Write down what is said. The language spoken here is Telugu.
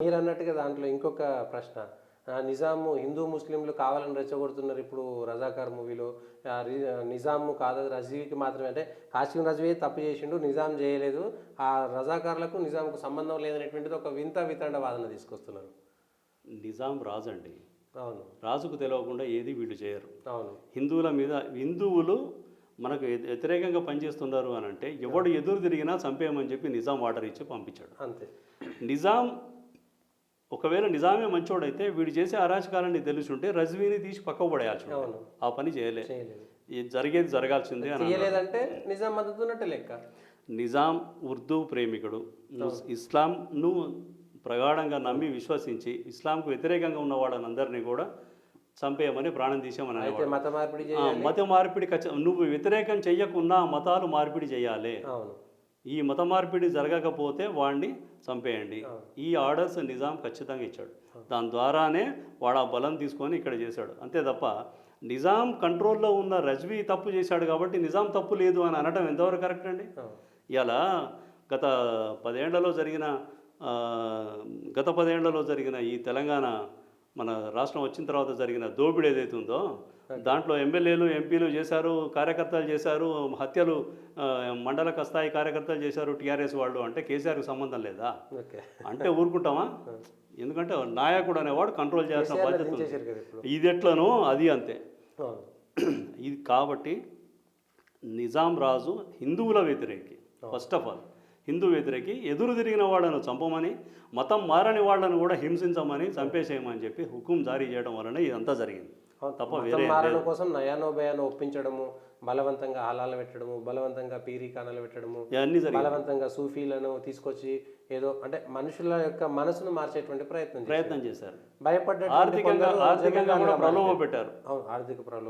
మీరన్నట్టుగా దాంట్లో ఇంకొక ప్రశ్న, నిజాము హిందూ ముస్లింలు కావాలని రెచ్చగొడుతున్నారు ఇప్పుడు రజాకార్ మూవీలో. నిజాము కాదు రజీవికి మాత్రమే, అంటే కాసిం రజవీ తప్పు చేసిండు, నిజాం చేయలేదు, ఆ రజాకార్లకు నిజాంకు సంబంధం లేదనేటువంటిది ఒక వితండ వాదన తీసుకొస్తున్నారు. నిజాం రాజు అండి. అవును, రాజుకు తెలియకుండా ఏది వీళ్ళు చేయరు. అవును, హిందువుల మీద హిందువులు మనకు వ్యతిరేకంగా పనిచేస్తున్నారు అని అంటే ఎవడు ఎదురు తిరిగినా చంపేయమని చెప్పి నిజాం ఆర్డర్ ఇచ్చి పంపించాడు. అంతే. నిజాం ఒకవేళ నిజామే మంచోడైతే వీడు చేసే అరాచకాలని తెలుసుంటే రజ్వీని తీసి పక్కకు పడేయాల్సి. ఆ పని చేయలేదు. జరిగేది జరగాల్సిందే అని. చేయలేదంటే నిజాం మద్దతున్నట్టే లెక్క. నిజాం ఉర్దూ ప్రేమికుడు, ఇస్లాంను ప్రగాఢంగా నమ్మి విశ్వసించి ఇస్లాంకు వ్యతిరేకంగా ఉన్న వాళ్ళందరినీ కూడా చంపేయమని ప్రాణం తీసామని అనేవాడు. మత మార్పిడి నువ్వు వ్యతిరేకం చెయ్యకున్నా మతాలు మార్పిడి చేయాలి. ఈ మత మార్పిడి జరగకపోతే వాడిని చంపేయండి. ఈ ఆర్డర్స్ నిజాం ఖచ్చితంగా ఇచ్చాడు. దాని ద్వారానే వాడు ఆ బలం తీసుకొని ఇక్కడ చేశాడు. అంతే తప్ప నిజాం కంట్రోల్లో ఉన్న రజ్వీ తప్పు చేశాడు కాబట్టి నిజాం తప్పు లేదు అని అనడం ఎంతవరకు కరెక్ట్ అండి? ఇలా గత 10 ఏళ్లలో జరిగిన ఈ తెలంగాణ మన రాష్ట్రం వచ్చిన తర్వాత జరిగిన దోపిడీ ఏదైతే ఉందో దాంట్లో ఎమ్మెల్యేలు ఎంపీలు చేశారు, కార్యకర్తలు చేశారు, హత్యలు మండల స్థాయి కార్యకర్తలు చేశారు టీఆర్ఎస్ వాళ్ళు. అంటే కేసీఆర్కి సంబంధం లేదా అంటే ఊరుకుంటామా? ఎందుకంటే నాయకుడు అనేవాడు కంట్రోల్ చేయాల్సిన బాధ్యత. ఇది ఎట్లనో అది అంతే. ఇది కాబట్టి నిజాం రాజు హిందువుల వ్యతిరేకి, ఫస్ట్ ఆఫ్ ఆల్ హిందూ వ్యతిరేకి, ఎదురు తిరిగిన వాళ్ళను చంపమని, మతం మారని వాళ్ళను కూడా హింసించమని, చంపేసేయమని చెప్పి హుకుం జారీ చేయడం వలన ఇదంతా జరిగింది తప్ప వేరే మారడం కోసం నయానో భయానో ఒప్పించడము, బలవంతంగా హాలాలు పెట్టడము, బలవంతంగా పీరీఖానాలు పెట్టడము, బలవంతంగా సూఫీలను తీసుకొచ్చి ఏదో అంటే మనుషుల యొక్క మనసును మార్చేటువంటి ప్రయత్నం చేశారు. చేశారు. భయపడ్డ ఆర్థికంగా ప్రలోభ పెట్టారు. ఆర్థిక ప్రలోభ